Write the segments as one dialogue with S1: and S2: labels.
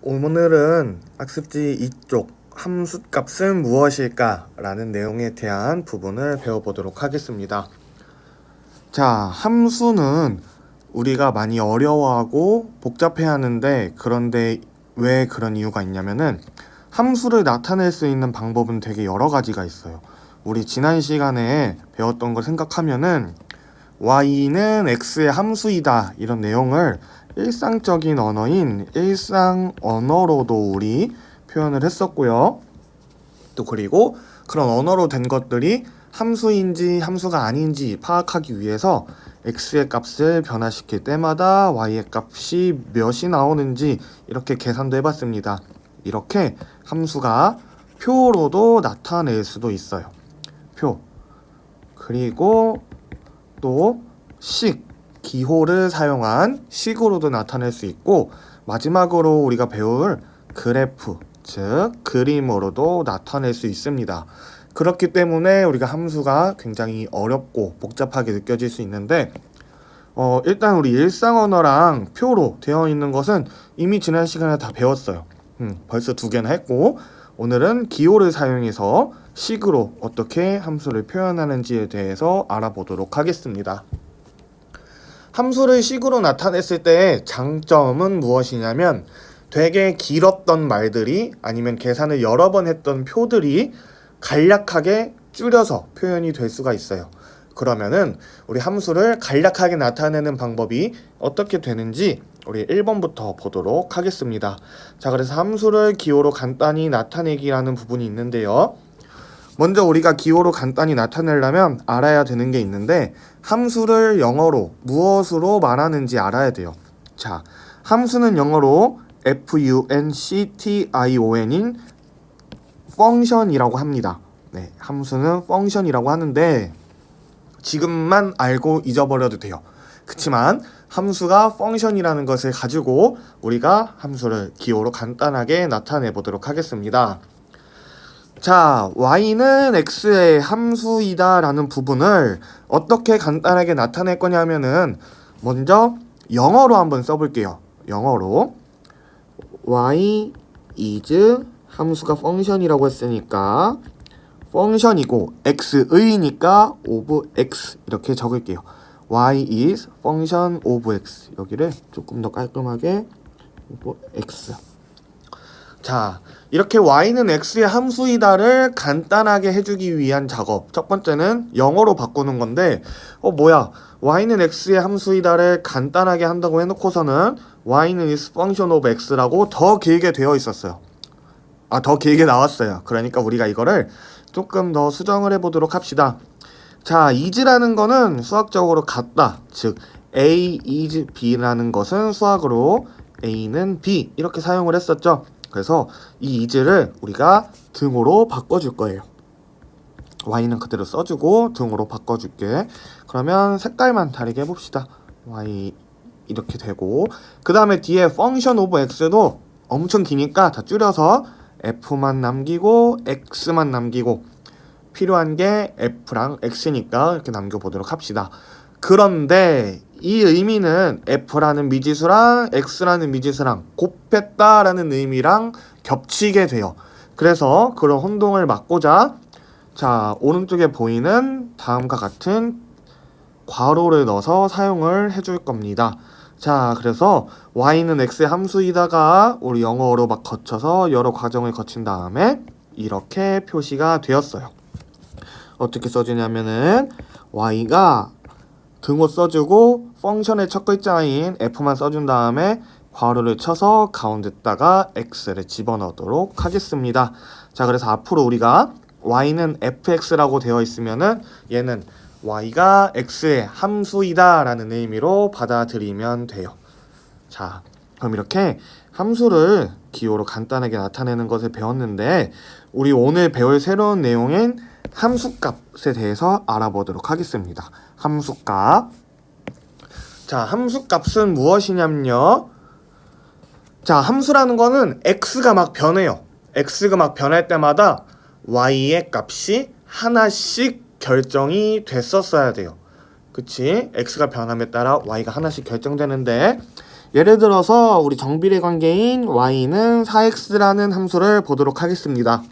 S1: 오늘은 학습지 2쪽 함수값은 무엇일까? 라는 내용에 대한 부분을 배워보도록 하겠습니다. 자, 함수는 우리가 많이 어려워하고 복잡해야 하는데, 그런데 왜 그런 이유가 있냐면은 함수를 나타낼 수 있는 방법은 되게 여러 가지가 있어요. 우리 지난 시간에 배웠던 걸 생각하면은 y는 x의 함수이다, 이런 내용을 일상적인 언어인 일상 언어로도 우리 표현을 했었고요. 또 그리고 그런 언어로 된 것들이 함수인지 함수가 아닌지 파악하기 위해서 x의 값을 변화시킬 때마다 y의 값이 몇이 나오는지 이렇게 계산도 해봤습니다. 이렇게 함수가 표로도 나타낼 수도 있어요. 표. 그리고 또 식, 기호를 사용한 식으로도 나타낼 수 있고, 마지막으로 우리가 배울 그래프, 즉 그림으로도 나타낼 수 있습니다. 그렇기 때문에 우리가 함수가 굉장히 어렵고 복잡하게 느껴질 수 있는데, 일단 우리 일상 언어랑 표로 되어 있는 것은 이미 지난 시간에 다 배웠어요. 벌써 2개나 했고, 오늘은 기호를 사용해서 식으로 어떻게 함수를 표현하는지에 대해서 알아보도록 하겠습니다. 함수를 식으로 나타냈을 때의 장점은 무엇이냐면, 되게 길었던 말들이 아니면 계산을 여러 번 했던 표들이 간략하게 줄여서 표현이 될 수가 있어요. 그러면은 우리 함수를 간략하게 나타내는 방법이 어떻게 되는지 우리 1번부터 보도록 하겠습니다. 자, 그래서 함수를 기호로 간단히 나타내기라는 부분이 있는데요. 먼저 우리가 기호로 간단히 나타내려면 알아야 되는 게 있는데, 함수를 영어로 무엇으로 말하는지 알아야 돼요. 자, 함수는 영어로 function인 function이라고 합니다. 네, 함수는 function이라고 하는데 지금만 알고 잊어버려도 돼요. 그치만 함수가 function이라는 것을 가지고 우리가 함수를 기호로 간단하게 나타내 보도록 하겠습니다. 자, y는 x의 함수이다 라는 부분을 어떻게 간단하게 나타낼 거냐면은, 먼저 영어로 한번 써볼게요. 영어로 y is 함수가 function이라고 했으니까 function이고 x의니까 of x 이렇게 적을게요. y is function of x, 여기를 조금 더 깔끔하게 of x. 자, 이렇게 y는 x의 함수이다를 간단하게 해주기 위한 작업, 첫 번째는 영어로 바꾸는 건데, 뭐야, y는 x의 함수이다를 간단하게 한다고 해놓고서는 y는 is function of x라고 더 길게 되어 있었어요. 더 길게 나왔어요. 그러니까 우리가 이거를 조금 더 수정을 해보도록 합시다. 자, is라는 거는 수학적으로 같다, 즉 a is b라는 것은 수학으로 a는 b 이렇게 사용을 했었죠. 그래서 이 is를 우리가 등호로 바꿔줄 거예요. y는 그대로 써주고 등호로 바꿔줄게. 그러면 색깔만 다르게 해봅시다. y 이렇게 되고, 그 다음에 뒤에 function of x도 엄청 기니까 다 줄여서 f만 남기고 x만 남기고, 필요한 게 f랑 x니까 이렇게 남겨보도록 합시다. 그런데 이 의미는 f라는 미지수랑 x라는 미지수랑 곱했다라는 의미랑 겹치게 돼요. 그래서 그런 혼동을 막고자, 자, 오른쪽에 보이는 다음과 같은 괄호를 넣어서 사용을 해줄 겁니다. 자, 그래서 y는 x의 함수이다가 우리 영어로 막 거쳐서 여러 과정을 거친 다음에 이렇게 표시가 되었어요. 어떻게 써주냐면은 y가 등호 써주고 펑션의 첫 글자인 f만 써준 다음에 괄호를 쳐서 가운데다가 x를 집어넣도록 하겠습니다. 자, 그래서 앞으로 우리가 y는 fx라고 되어 있으면은 얘는 y가 x의 함수이다 라는 의미로 받아들이면 돼요. 자, 그럼 이렇게 함수를 기호로 간단하게 나타내는 것을 배웠는데, 우리 오늘 배울 새로운 내용인 함수값에 대해서 알아보도록 하겠습니다. 함수값. 자, 함수값은 무엇이냐면요. 자, 함수라는 거는 x가 막 변해요. x가 막 변할 때마다 y의 값이 하나씩 결정이 됐었어야 돼요. 그치? x가 변함에 따라 y가 하나씩 결정되는데, 예를 들어서 우리 정비례 관계인 y는 4x라는 함수를 보도록 하겠습니다.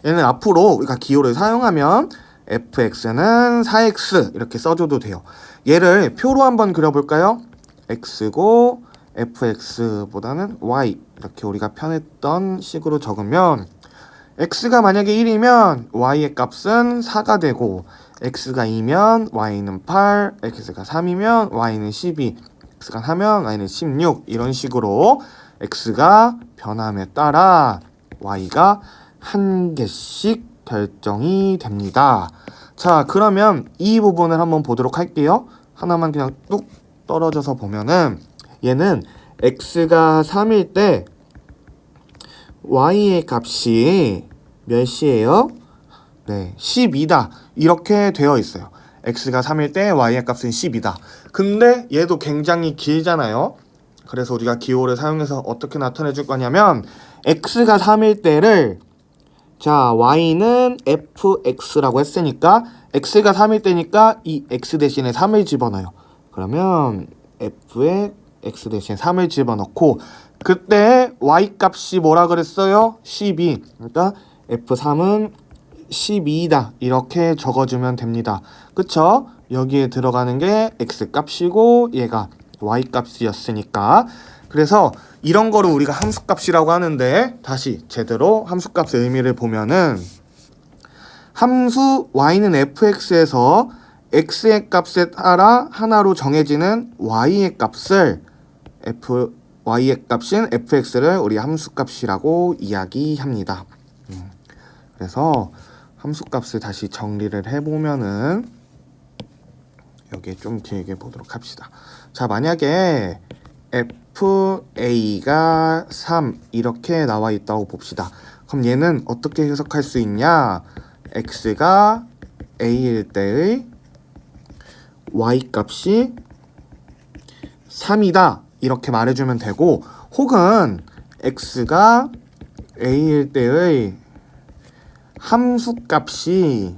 S1: 얘는 앞으로 우리가 기호를 사용하면 fx는 4x 이렇게 써줘도 돼요. 얘를 표로 한번 그려볼까요? x고 fx보다는 y 이렇게 우리가 편했던 식으로 적으면 x가 만약에 1이면 y의 값은 4가 되고 x가 2면 y는 8, x가 3이면 y는 12, x가 4면 y는 16 이런 식으로 x가 변함에 따라 y가 한 개씩 결정이 됩니다. 자, 그러면 이 부분을 한번 보도록 할게요. 하나만 그냥 뚝 떨어져서 보면은 얘는 x가 3일 때 y의 값이 몇이에요? 네, 12다. 이렇게 되어 있어요. x가 3일 때 y의 값은 10이다. 근데 얘도 굉장히 길잖아요. 그래서 우리가 기호를 사용해서 어떻게 나타내 줄 거냐면 x가 3일 때를 자, y는 fx라고 했으니까 x가 3일 때니까 이 x 대신에 3을 집어넣어요. 그러면 f에 x 대신에 3을 집어넣고 그때 y 값이 뭐라 그랬어요? 12. 그러니까 f3은 12다. 이렇게 적어주면 됩니다. 그쵸? 여기에 들어가는 게 x 값이고 얘가 y 값이었으니까 그래서 이런 거를 우리가 함수값이라고 하는데 다시 제대로 함수값의 의미를 보면은 함수 y는 fx에서 x의 값에 따라 하나로 정해지는 y의 값을 y의 값인 fx를 우리 함수값이라고 이야기합니다. 그래서 함수값을 다시 정리를 해보면은 여기에 좀 길게 보도록 합시다. 자, 만약에 fa가 3 이렇게 나와 있다고 봅시다. 그럼 얘는 어떻게 해석할 수 있냐? x가 a일 때의 y 값이 3이다 이렇게 말해주면 되고 혹은 x가 a일 때의 함수값이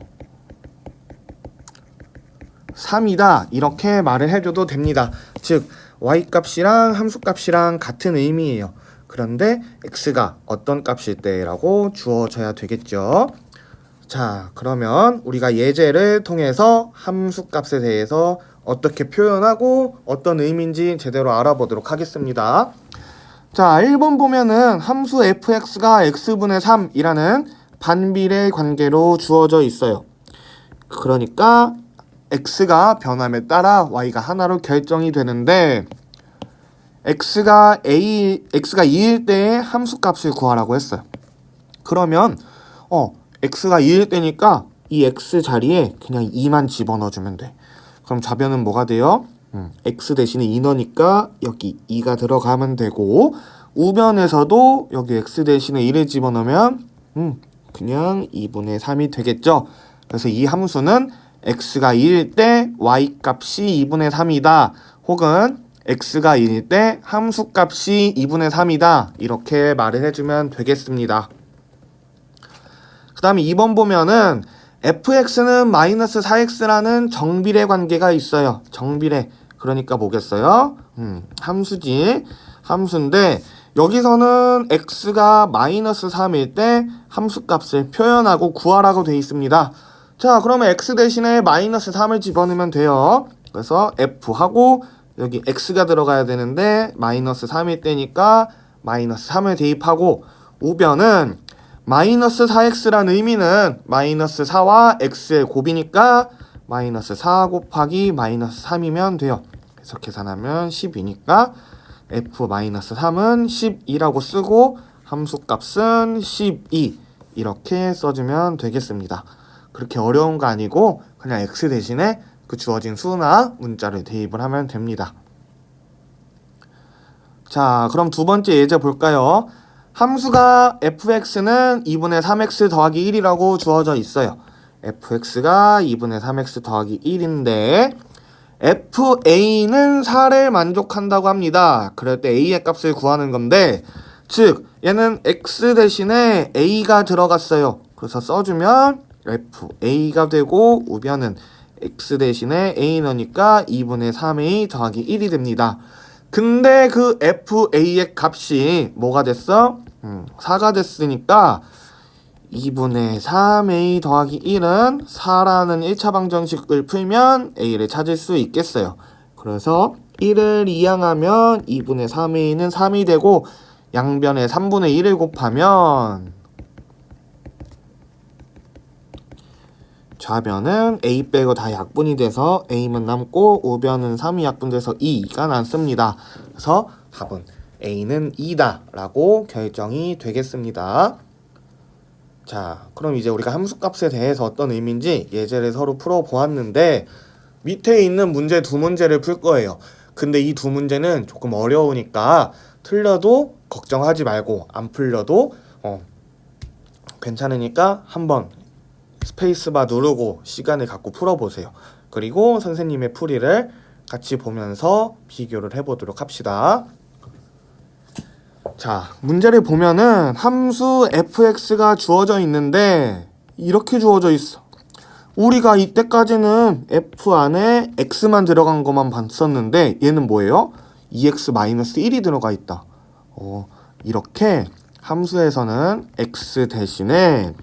S1: 3이다 이렇게 말을 해줘도 됩니다. 즉 y값이랑 함수값이랑 같은 의미예요. 그런데 x가 어떤 값일 때라고 주어져야 되겠죠. 자, 그러면 우리가 예제를 통해서 함수값에 대해서 어떻게 표현하고 어떤 의미인지 제대로 알아보도록 하겠습니다. 자, 1번 보면은 함수 fx가 x분의 3이라는 반비례 관계로 주어져 있어요. 그러니까 x가 변함에 따라 y가 하나로 결정이 되는데 x가 2일 때의 함수값을 구하라고 했어요. 그러면 x가 2일 때니까 이 x 자리에 그냥 2만 집어넣어주면 돼. 그럼 좌변은 뭐가 돼요? x 대신에 2 넣으니까 여기 2가 들어가면 되고 우변에서도 여기 x 대신에 1을 집어넣으면 그냥 2분의 3이 되겠죠. 그래서 이 함수는 x가 2일 때 y 값이 2분의 3이다. 혹은 x가 2일 때 함수값이 2분의 3이다. 이렇게 말을 해주면 되겠습니다. 그 다음에 2번 보면은 fx는 마이너스 4x라는 정비례 관계가 있어요. 정비례. 그러니까 뭐겠어요? 함수지. 함수인데 여기서는 x가 마이너스 3일 때 함수값을 표현하고 구하라고 되어 있습니다. 자, 그러면 x 대신에 마이너스 3을 집어넣으면 돼요. 그래서 f하고 여기 x가 들어가야 되는데 마이너스 3일 때니까 마이너스 3을 대입하고 우변은 마이너스 4x라는 의미는 마이너스 4와 x의 곱이니까 마이너스 4 곱하기 마이너스 3이면 돼요. 그래서 계산하면 12니까 f-3은 12라고 쓰고 함수값은 12 이렇게 써주면 되겠습니다. 그렇게 어려운 거 아니고 그냥 x 대신에 그 주어진 수나 문자를 대입을 하면 됩니다. 자, 그럼 두 번째 예제 볼까요? 함수가 fx는 2분의 3x 더하기 1이라고 주어져 있어요. fx가 2분의 3x 더하기 1인데 fa는 4를 만족한다고 합니다. 그럴 때 a의 값을 구하는 건데 즉 얘는 x 대신에 a가 들어갔어요. 그래서 써주면 fa가 되고 우변은 x 대신에 a 넣으니까 2분의 3a 더하기 1이 됩니다. 근데 그 FA의 값이 뭐가 됐어? 4가 됐으니까 2분의 3A 더하기 1은 4라는 1차 방정식을 풀면 A를 찾을 수 있겠어요. 그래서 1을 이항하면 2분의 3A는 3이 되고 양변에 3분의 1을 곱하면 좌변은 A 빼고 다 약분이 돼서 A만 남고 우변은 3이 약분돼서 2가 남습니다. 그래서 답은 A는 2다 라고 결정이 되겠습니다. 자, 그럼 이제 우리가 함수값에 대해서 어떤 의미인지 예제를 서로 풀어보았는데 밑에 있는 문제 두 문제를 풀 거예요. 근데 이 두 문제는 조금 어려우니까 틀려도 걱정하지 말고 안 풀려도 괜찮으니까 한번 스페이스바 누르고 시간을 갖고 풀어보세요. 그리고 선생님의 풀이를 같이 보면서 비교를 해보도록 합시다. 자, 문제를 보면은 함수 fx가 주어져 있는데 이렇게 주어져 있어. 우리가 이때까지는 f 안에 x만 들어간 것만 봤었는데 얘는 뭐예요? 2x-1이 들어가 있다. 이렇게 함수에서는 x 대신에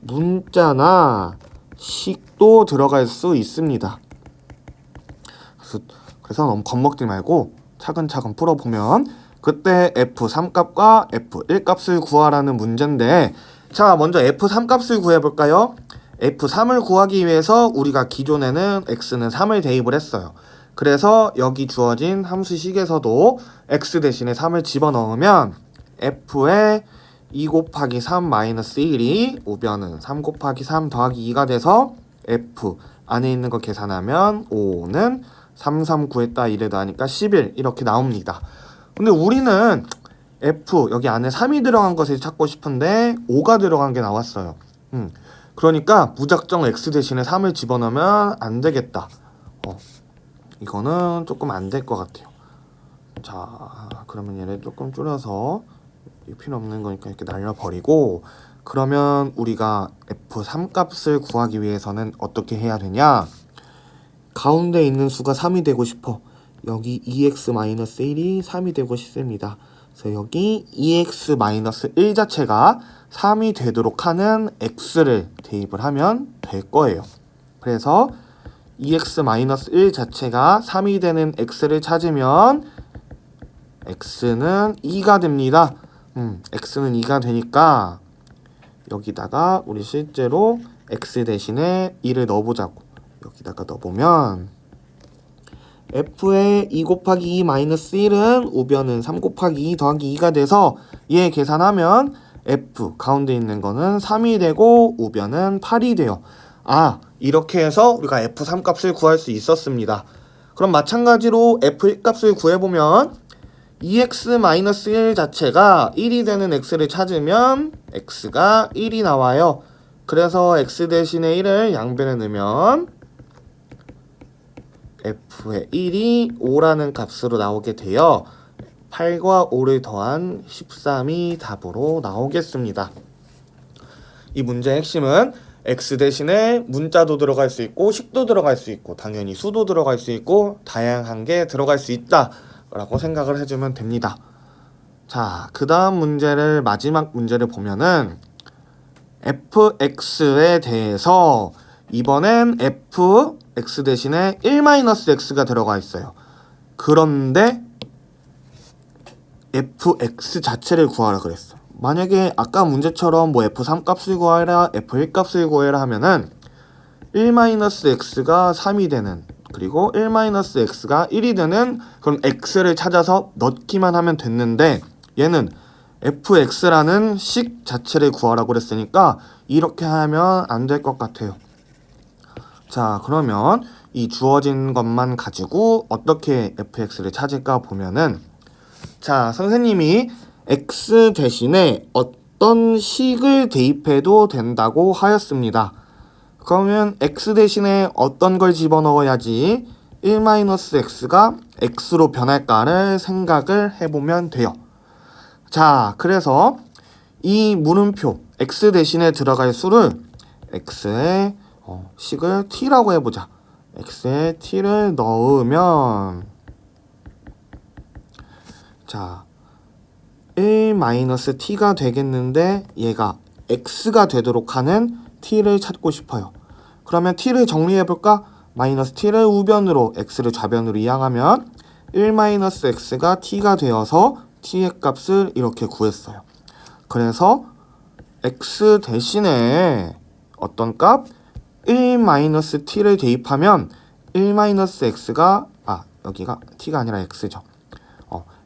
S1: 문자나 식도 들어갈 수 있습니다. 그래서 너무 겁먹지 말고 차근차근 풀어보면 그때 f3 값과 f1 값을 구하라는 문제인데, 자, 먼저 f3 값을 구해볼까요? f3을 구하기 위해서 우리가 기존에는 x는 3을 대입을 했어요. 그래서 여기 주어진 함수식에서도 x 대신에 3을 집어넣으면 f에 2 곱하기 3 마이너스 1이 우변은 3 곱하기 3 더하기 2가 돼서 f 안에 있는 거 계산하면 5는 3, 3 구했다 이래도 하니까 11 이렇게 나옵니다. 근데 우리는 f 여기 안에 3이 들어간 것을 찾고 싶은데 5가 들어간 게 나왔어요. 그러니까 무작정 x 대신에 3을 집어넣으면 안 되겠다. 이거는 조금 안 될 것 같아요. 자, 그러면 얘를 조금 줄여서 필요 없는 거니까 이렇게 날려버리고, 그러면 우리가 f3 값을 구하기 위해서는 어떻게 해야 되냐? 가운데 있는 수가 3이 되고 싶어. 여기 2x-1이 3이 되고 싶습니다. 그래서 여기 2x-1 자체가 3이 되도록 하는 x를 대입을 하면 될 거예요. 그래서 2x-1 자체가 3이 되는 x를 찾으면 x는 2가 됩니다. x는 2가 되니까 여기다가 우리 실제로 x 대신에 2를 넣어보자고. 여기다가 넣어보면 f의 2 곱하기 2 마이너스 1은 우변은 3 곱하기 2 더하기 2가 돼서 얘 계산하면 f 가운데 있는 거는 3이 되고 우변은 8이 돼요. 아, 이렇게 해서 우리가 f3 값을 구할 수 있었습니다. 그럼 마찬가지로 f1 값을 구해보면 2x-1 자체가 1이 되는 x를 찾으면 x가 1이 나와요. 그래서 x 대신에 1을 양변에 넣으면 f의 1이 5라는 값으로 나오게 되어 8과 5를 더한 13이 답으로 나오겠습니다. 이 문제의 핵심은 x 대신에 문자도 들어갈 수 있고 식도 들어갈 수 있고 당연히 수도 들어갈 수 있고 다양한 게 들어갈 수 있다 라고 생각을 해주면 됩니다. 자, 그 다음 문제를 마지막 문제를 보면은 fx에 대해서 이번엔 fx 대신에 1-x가 들어가 있어요. 그런데 fx 자체를 구하라 그랬어. 만약에 아까 문제처럼 뭐 f3 값을 구하라, f1 값을 구해라 하면은 1-x가 3이 되는, 그리고 1-x가 1이 되는 그런 x를 찾아서 넣기만 하면 됐는데, 얘는 fx라는 식 자체를 구하라고 그랬으니까 이렇게 하면 안 될 것 같아요. 자, 그러면 이 주어진 것만 가지고 어떻게 fx를 찾을까 보면은, 자, 선생님이 x 대신에 어떤 식을 대입해도 된다고 하였습니다. 그러면 x 대신에 어떤 걸 집어넣어야지 1-x가 x로 변할까를 생각을 해보면 돼요. 자, 그래서 이 물음표 x 대신에 들어갈 수를 x의 식을 t라고 해보자. x에 t를 넣으면 자, 1-t가 되겠는데 얘가 x가 되도록 하는 t를 찾고 싶어요. 그러면 t를 정리해볼까? 마이너스 t를 우변으로 x를 좌변으로 이항하면 1-x가 t가 되어서 t의 값을 이렇게 구했어요. 그래서 x 대신에 어떤 값? 1-t를 대입하면 1-x가 여기가 t가 아니라 x죠.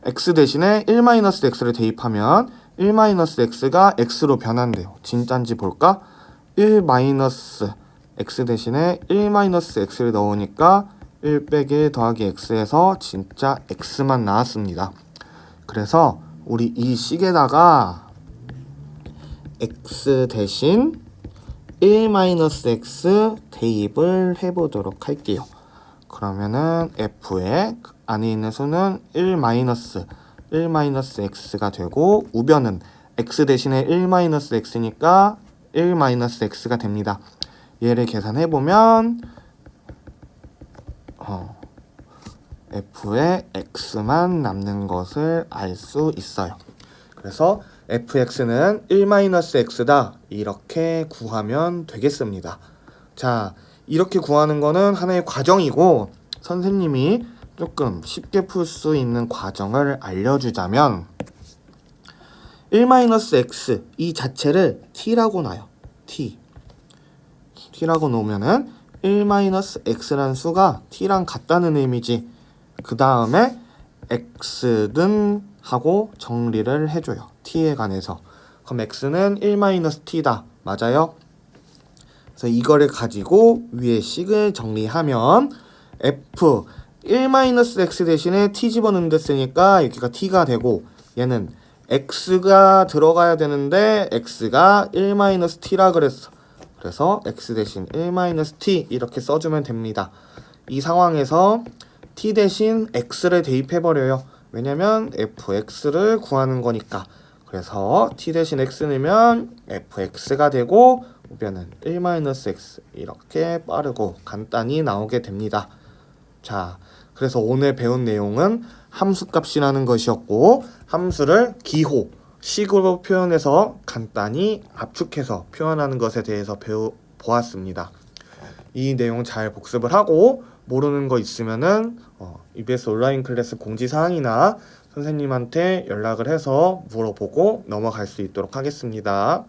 S1: x 대신에 1-x를 대입하면 1-x가 x로 변한대요. 진짠지 볼까? 1-x 대신에 1-x를 넣으니까 1 빼기 1 더하기 x에서 진짜 x만 나왔습니다. 그래서 우리 이 식에다가 x 대신 1-x 대입을 해보도록 할게요. 그러면은 f의 안에 있는 수는 1-x가 되고 우변은 x 대신에 1-x니까 1-x가 됩니다. 얘를 계산해보면 f의 x만 남는 것을 알 수 있어요. 그래서 fx는 1-x다 이렇게 구하면 되겠습니다. 자, 이렇게 구하는 거는 하나의 과정이고 선생님이 조금 쉽게 풀 수 있는 과정을 알려주자면 1-x 이 자체를 t라고 놔요. t라고 놓으면은 1-x라는 수가 t랑 같다는 의미지. 그 다음에 x는 하고 정리를 해줘요. t에 관해서. 그럼 x는 1-t다. 맞아요? 그래서 이거를 가지고 위에 식을 정리하면 f 1-x 대신에 t 집어넣는 데 쓰니까 여기가 t가 되고 얘는 x가 들어가야 되는데 x가 1-t라 그랬어. 그래서 x 대신 1-t 이렇게 써주면 됩니다. 이 상황에서 t 대신 x를 대입해버려요. 왜냐면 fx를 구하는 거니까. 그래서 t 대신 x 넣으면 fx가 되고 우변은 1-x 이렇게 빠르고 간단히 나오게 됩니다. 자, 그래서 오늘 배운 내용은 함수값이라는 것이었고 함수를 기호, 식으로 표현해서 간단히 압축해서 표현하는 것에 대해서 보았습니다. 이 내용 잘 복습을 하고 모르는 거 있으면은 EBS 온라인 클래스 공지사항이나 선생님한테 연락을 해서 물어보고 넘어갈 수 있도록 하겠습니다.